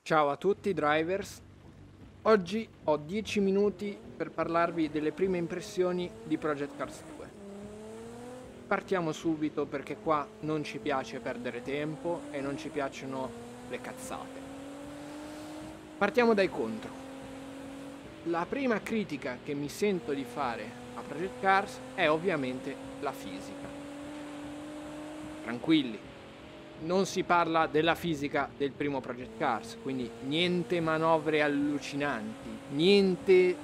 Ciao a tutti drivers, oggi ho 10 minuti per parlarvi delle prime impressioni di Project Cars 2. Partiamo subito perché qua non ci piace perdere tempo e non ci piacciono le cazzate. Partiamo dai contro. La prima critica che mi sento di fare a Project Cars è ovviamente la fisica. Tranquilli, non si parla della fisica del primo Project Cars, quindi niente manovre allucinanti, niente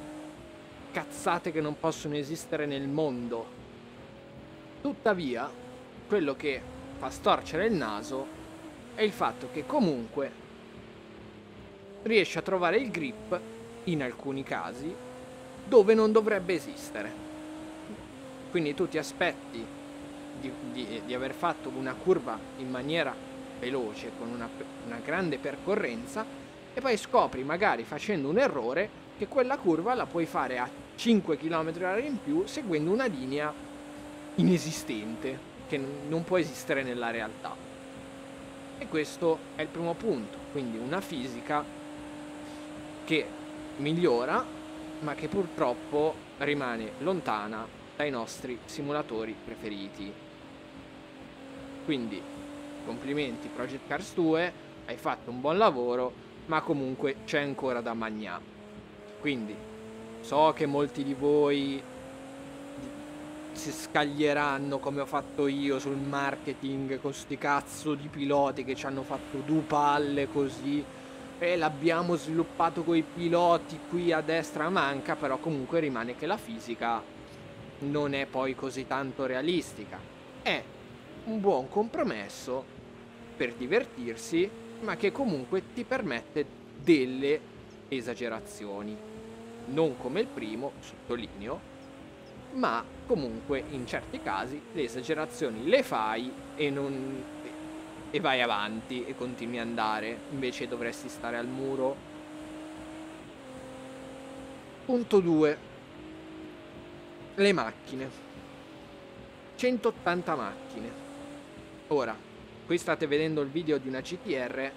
cazzate che non possono esistere nel mondo. Tuttavia, quello che fa storcere il naso è il fatto che comunque riesce a trovare il grip, in alcuni casi, dove non dovrebbe esistere. Quindi tu ti aspetti di aver fatto una curva in maniera veloce, con una grande percorrenza, e poi scopri, magari facendo un errore, che quella curva la puoi fare a 5 km/h in più seguendo una linea inesistente, che non può esistere nella realtà. E questo è il primo punto, quindi una fisica che migliora, ma che purtroppo rimane lontana dai nostri simulatori preferiti. Quindi complimenti Project Cars 2, hai fatto un buon lavoro, ma comunque c'è ancora da magnà. Quindi so che molti di voi si scaglieranno, come ho fatto io, sul marketing con sti cazzo di piloti che ci hanno fatto due palle così, e l'abbiamo sviluppato coi piloti qui a destra manca, però comunque rimane che la fisica non è poi così tanto realistica. È un buon compromesso per divertirsi, ma che comunque ti permette delle esagerazioni. Non come il primo, sottolineo, ma comunque in certi casi le esagerazioni le fai e vai avanti e continui a andare, invece dovresti stare al muro. Punto 2. Le macchine. 180 macchine. Ora, qui state vedendo il video di una GTR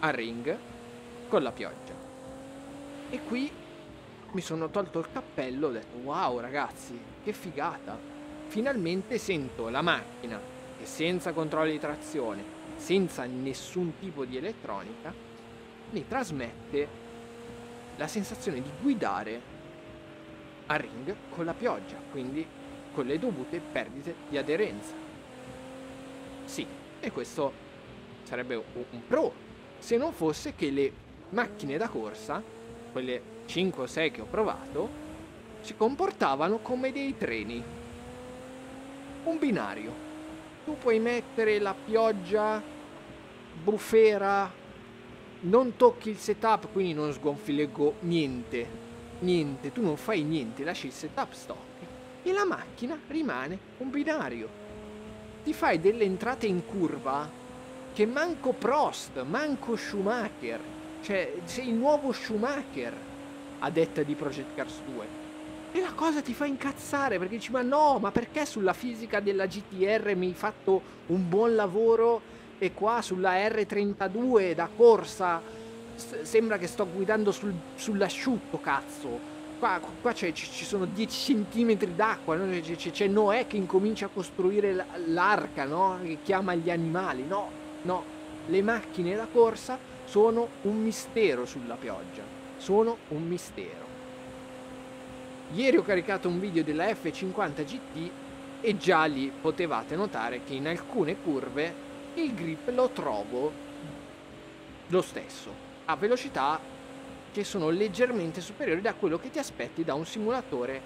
a ring con la pioggia. E qui mi sono tolto il cappello, ho detto wow ragazzi, che figata. Finalmente sento la macchina che senza controllo di trazione, senza nessun tipo di elettronica, mi trasmette la sensazione di guidare a ring con la pioggia, quindi con le dovute perdite di aderenza. Sì, e questo sarebbe un pro, se non fosse che le macchine da corsa, quelle 5 o 6 che ho provato, si comportavano come dei treni. Un binario. Tu puoi mettere la pioggia, bufera, non tocchi il setup, quindi non sgonfi le niente, tu non fai niente, lasci il setup stock e la macchina rimane un binario. Ti fai delle entrate in curva che manco Prost, manco Schumacher, cioè sei il nuovo Schumacher a detta di Project Cars 2, e la cosa ti fa incazzare perché dici ma no, ma perché sulla fisica della GTR mi hai fatto un buon lavoro e qua sulla R32 da corsa sembra che sto guidando sull'asciutto, cazzo. Qua ci sono 10 centimetri d'acqua, no? C'è Noè che incomincia a costruire l'arca, no? Che chiama gli animali. No, le macchine da corsa sono un mistero sulla pioggia, sono un mistero. Ieri ho caricato un video della F50 GT e già lì potevate notare che in alcune curve il grip lo trovo lo stesso, a velocità che sono leggermente superiori da quello che ti aspetti da un simulatore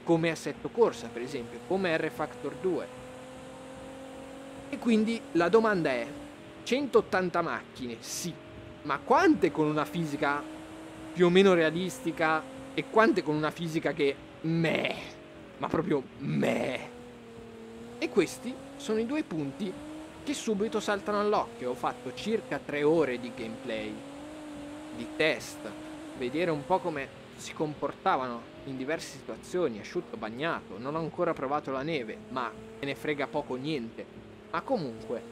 come Assetto Corsa, per esempio, come R-Factor 2. E quindi la domanda è: 180 macchine, sì, ma quante con una fisica più o meno realistica e quante con una fisica che ma proprio meh? E questi sono i due punti che subito saltano all'occhio. Ho fatto circa 3 ore di gameplay, di test, vedere un po' come si comportavano in diverse situazioni, asciutto, bagnato. Non ho ancora provato la neve, ma me ne frega poco niente. Ma comunque,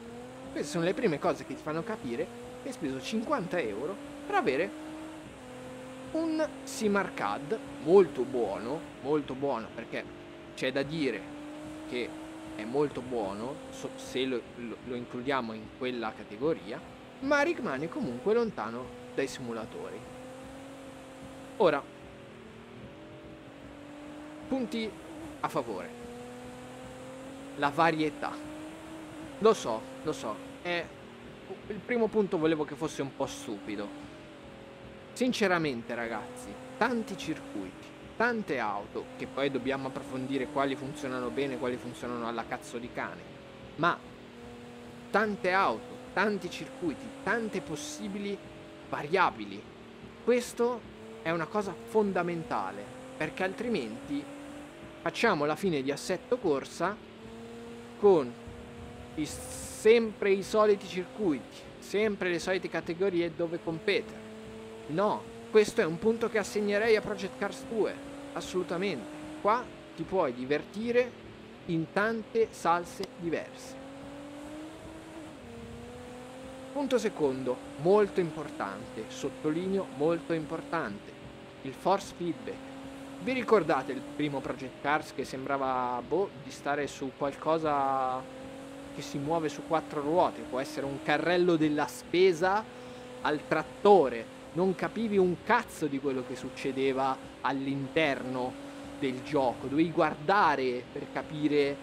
queste sono le prime cose che ti fanno capire che hai speso 50 euro per avere un sim arcade molto buono perché c'è da dire che è molto buono se lo includiamo in quella categoria, ma rimane comunque lontano dai simulatori. Ora, punti a favore. La varietà. Lo so, il primo punto volevo che fosse un po' stupido. Sinceramente, ragazzi, tanti circuiti, tante auto, che poi dobbiamo approfondire quali funzionano bene, quali funzionano alla cazzo di cane, ma tante auto, tanti circuiti, tante possibili variabili. Questo è una cosa fondamentale, perché altrimenti facciamo la fine di Assetto Corsa con sempre i soliti circuiti, sempre le solite categorie dove competere. No, questo è un punto che assegnerei a Project Cars 2, assolutamente. Qua ti puoi divertire in tante salse diverse. Punto secondo, molto importante, sottolineo molto importante, il force feedback. Vi ricordate il primo Project Cars che sembrava di stare su qualcosa che si muove su 4 ruote? Può essere un carrello della spesa al trattore. Non capivi un cazzo di quello che succedeva all'interno del gioco. Dovevi guardare per capire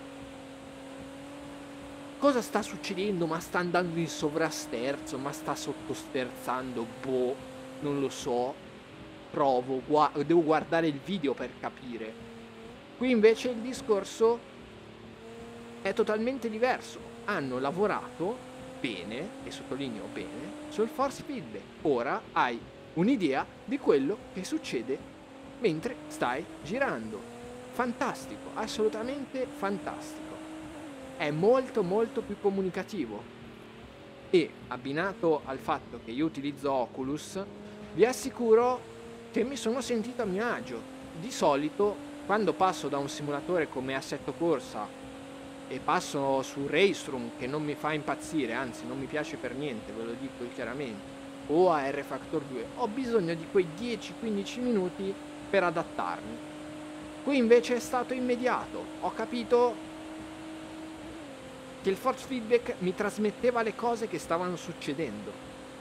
cosa sta succedendo, ma sta andando in sovrasterzo, ma sta sottosterzando, non lo so. Devo guardare il video per capire. Qui invece il discorso è totalmente diverso. Hanno lavorato bene, e sottolineo bene, sul force feedback. Ora hai un'idea di quello che succede mentre stai girando. Fantastico, assolutamente fantastico. È molto più comunicativo. E abbinato al fatto che io utilizzo Oculus, vi assicuro che mi sono sentito a mio agio. Di solito, quando passo da un simulatore come Assetto Corsa e passo su Race Room, che non mi fa impazzire, anzi non mi piace per niente, ve lo dico chiaramente, o a R Factor 2, ho bisogno di quei 10-15 minuti per adattarmi. Qui invece è stato immediato. Ho capito che il force feedback mi trasmetteva le cose che stavano succedendo.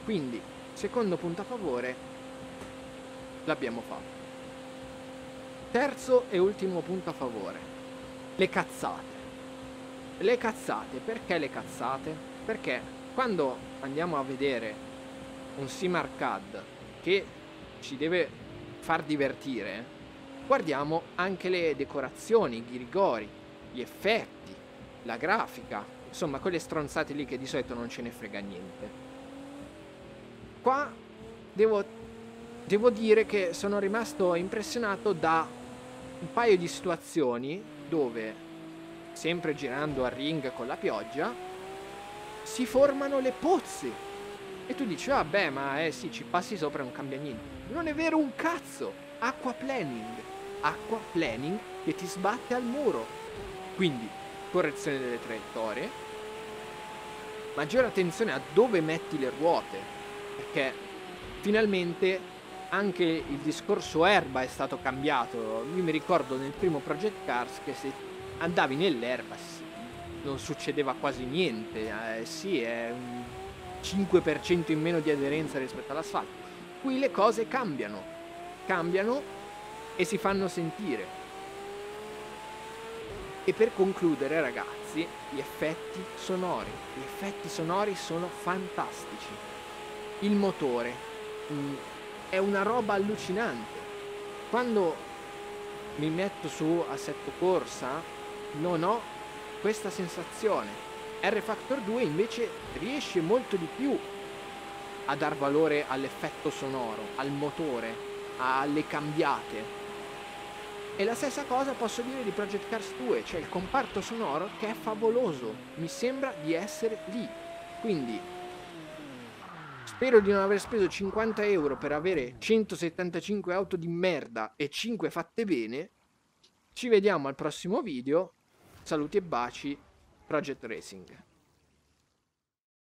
Quindi, secondo punto a favore, l'abbiamo fatto. Terzo e ultimo punto a favore, le cazzate. Le cazzate, perché le cazzate? Perché quando andiamo a vedere un sim arcade che ci deve far divertire, guardiamo anche le decorazioni, i ghirigori, gli effetti, la grafica, insomma quelle stronzate lì che di solito non ce ne frega niente. Qua devo dire che sono rimasto impressionato da un paio di situazioni dove, sempre girando a ring con la pioggia, si formano le pozze. E tu dici, vabbè, ma sì, ci passi sopra e non cambia niente. Non è vero un cazzo. Aquaplaning che ti sbatte al muro. Quindi, correzione delle traiettorie, maggiore attenzione a dove metti le ruote, perché finalmente anche il discorso erba è stato cambiato. Io mi ricordo nel primo Project Cars che se andavi nell'erba non succedeva quasi niente, sì, è un 5% in meno di aderenza rispetto all'asfalto. Qui le cose cambiano e si fanno sentire. E per concludere, ragazzi, gli effetti sonori sono fantastici. Il motore è una roba allucinante. Quando mi metto su Assetto Corsa non ho questa sensazione. R Factor 2 invece riesce molto di più a dar valore all'effetto sonoro, al motore, alle cambiate. E la stessa cosa posso dire di Project Cars 2, cioè il comparto sonoro che è favoloso, mi sembra di essere lì. Quindi spero di non aver speso 50 euro per avere 175 auto di merda e 5 fatte bene. Ci vediamo al prossimo video. Saluti e baci, Project Racing.